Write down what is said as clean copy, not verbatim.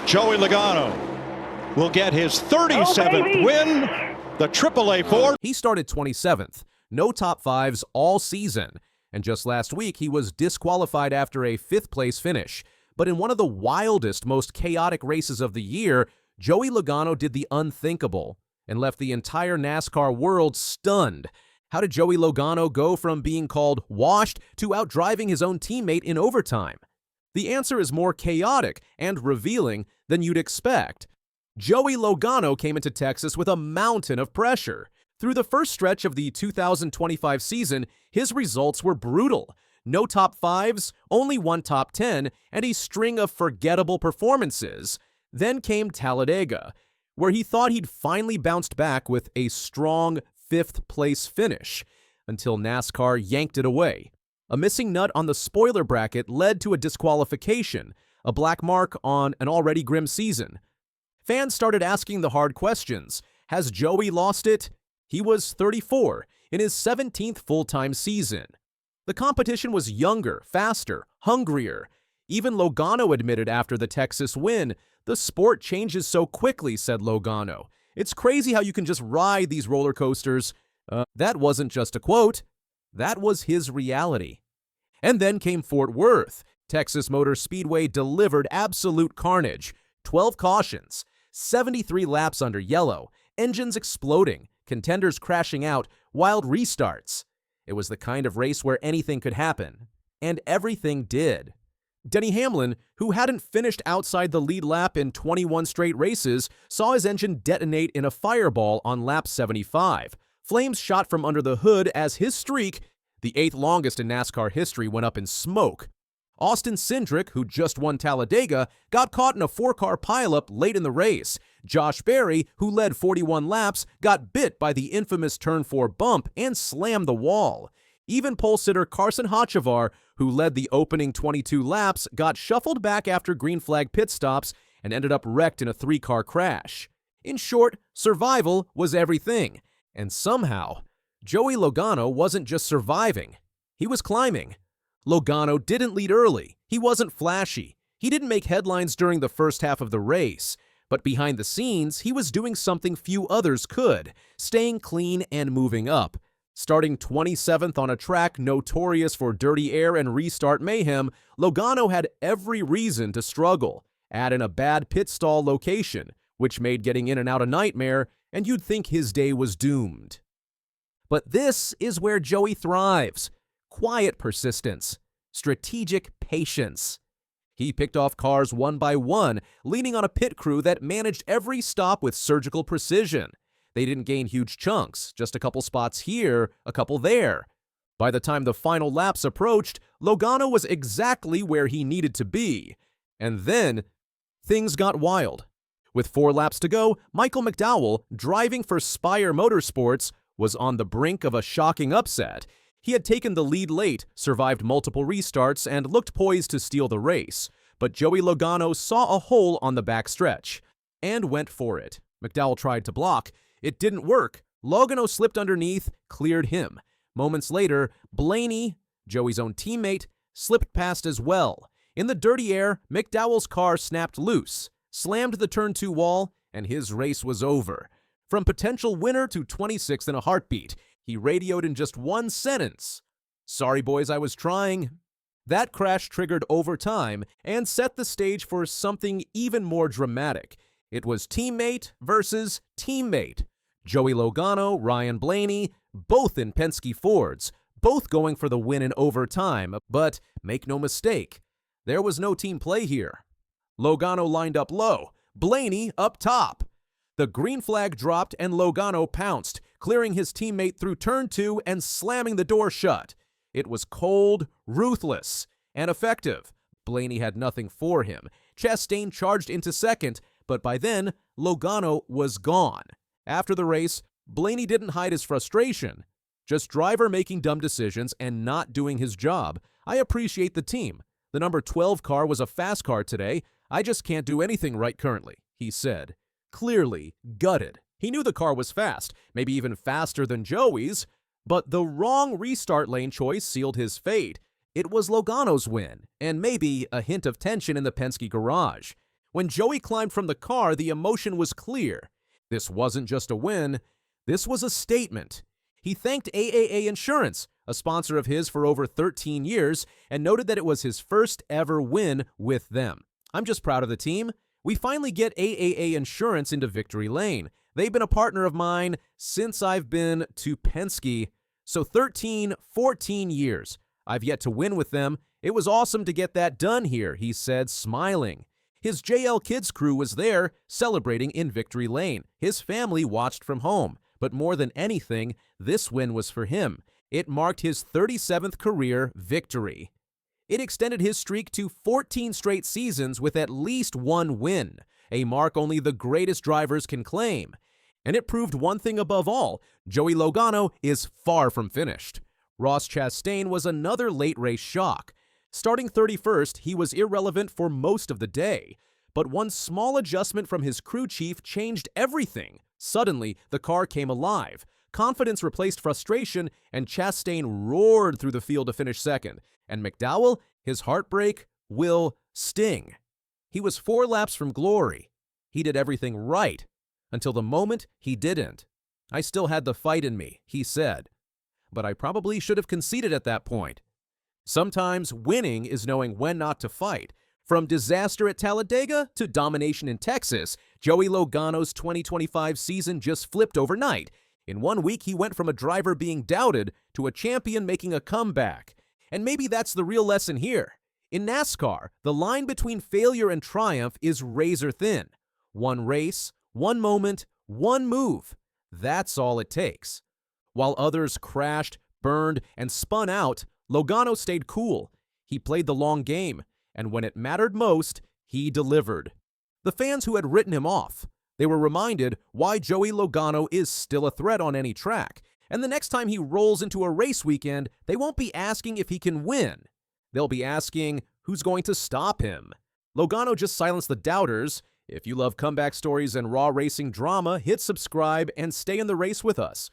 Joey Logano will get his 37th win, the AAA Ford. He started 27th, no top fives all season, and just last week he was disqualified after a 5th place finish. But in one of the wildest, most chaotic races of the year, Joey Logano did the unthinkable and left the entire NASCAR world stunned. How did Joey Logano go from being called washed to outdriving his own teammate in overtime? The answer is more chaotic and revealing than you'd expect. Joey Logano came into Texas with a mountain of pressure. Through the first stretch of the 2025 season, his results were brutal. No top fives, only one top 10, and a string of forgettable performances. Then came Talladega, where he thought he'd finally bounced back with a strong 5th place finish, until NASCAR yanked it away. A missing nut on the spoiler bracket led to a disqualification, a black mark on an already grim season. Fans started asking the hard questions. Has Joey lost it? He was 34 in his 17th full-time season. The competition was younger, faster, hungrier. Even Logano admitted after the Texas win, "The sport changes so quickly," said Logano. "It's crazy how you can just ride these roller coasters." That wasn't just a quote. That was his reality. And then came Fort Worth. Texas Motor Speedway delivered absolute carnage. 12 cautions, 73 laps under yellow, engines exploding, contenders crashing out, wild restarts. It was the kind of race where anything could happen. And everything did. Denny Hamlin, who hadn't finished outside the lead lap in 21 straight races, saw his engine detonate in a fireball on lap 75. Flames shot from under the hood as his streak, the 8th longest in NASCAR history, went up in smoke. Austin Cindric, who just won Talladega, got caught in a 4-car pileup late in the race. Josh Berry, who led 41 laps, got bit by the infamous Turn 4 bump and slammed the wall. Even pole sitter Carson Hocevar, who led the opening 22 laps, got shuffled back after green flag pit stops and ended up wrecked in a 3-car crash. In short, survival was everything. And somehow, Joey Logano wasn't just surviving, he was climbing. Logano didn't lead early, he wasn't flashy, he didn't make headlines during the first half of the race, but behind the scenes, he was doing something few others could, staying clean and moving up. Starting 27th on a track notorious for dirty air and restart mayhem, Logano had every reason to struggle. Add in a bad pit stall location, which made getting in and out a nightmare, and you'd think his day was doomed. But this is where Joey thrives. Quiet persistence, strategic patience. He picked off cars one by one, leaning on a pit crew that managed every stop with surgical precision. They didn't gain huge chunks, just a couple spots here, a couple there. By the time the final laps approached, Logano was exactly where he needed to be. And then, things got wild. With 4 laps to go, Michael McDowell, driving for Spire Motorsports, was on the brink of a shocking upset. He had taken the lead late, survived multiple restarts, and looked poised to steal the race. But Joey Logano saw a hole on the backstretch and went for it. McDowell tried to block. It didn't work. Logano slipped underneath, cleared him. Moments later, Blaney, Joey's own teammate, slipped past as well. In the dirty air, McDowell's car snapped loose, slammed the turn 2 wall, and his race was over. From potential winner to 26th in a heartbeat, he radioed in just one sentence, "Sorry boys, I was trying." That crash triggered overtime and set the stage for something even more dramatic. It was teammate versus teammate. Joey Logano, Ryan Blaney, both in Penske Fords, both going for the win in overtime, but make no mistake, there was no team play here. Logano lined up low, Blaney up top. The green flag dropped and Logano pounced, clearing his teammate through turn 2 and slamming the door shut. It was cold, ruthless, and effective. Blaney had nothing for him. Chastain charged into second, but by then, Logano was gone. After the race, Blaney didn't hide his frustration. Just driver making dumb decisions and not doing his job. I appreciate the team. The number 12 car was a fast car today. I just can't do anything right currently, he said. Clearly gutted. He knew the car was fast, maybe even faster than Joey's, but the wrong restart lane choice sealed his fate. It was Logano's win, and maybe a hint of tension in the Penske garage. When Joey climbed from the car, the emotion was clear. This wasn't just a win, this was a statement. He thanked AAA Insurance, a sponsor of his for over 13 years, and noted that it was his first ever win with them. I'm just proud of the team. We finally get AAA Insurance into victory lane. They've been a partner of mine since I've been to Penske. So 13, 14 years. I've yet to win with them. It was awesome to get that done here, he said, smiling. His JL Kids crew was there, celebrating in victory lane. His family watched from home. But more than anything, this win was for him. It marked his 37th career victory. It extended his streak to 14 straight seasons with at least one win, a mark only the greatest drivers can claim. And it proved one thing above all: Joey Logano is far from finished. Ross Chastain was another late race shock. Starting 31st, he was irrelevant for most of the day. But one small adjustment from his crew chief changed everything. Suddenly, the car came alive. Confidence replaced frustration, and Chastain roared through the field to finish second. And McDowell, his heartbreak will sting. He was 4 laps from glory. He did everything right, until the moment he didn't. I still had the fight in me, he said. But I probably should have conceded at that point. Sometimes winning is knowing when not to fight. From disaster at Talladega to domination in Texas, Joey Logano's 2025 season just flipped overnight. In 1 week, he went from a driver being doubted to a champion making a comeback. And maybe that's the real lesson here. In NASCAR, the line between failure and triumph is razor thin. One race, one moment, one move. That's all it takes. While others crashed, burned, and spun out, Logano stayed cool. He played the long game. And when it mattered most, he delivered. The fans who had written him off, they were reminded why Joey Logano is still a threat on any track. And the next time he rolls into a race weekend, they won't be asking if he can win. They'll be asking who's going to stop him. Logano just silenced the doubters. If you love comeback stories and raw racing drama, hit subscribe and stay in the race with us.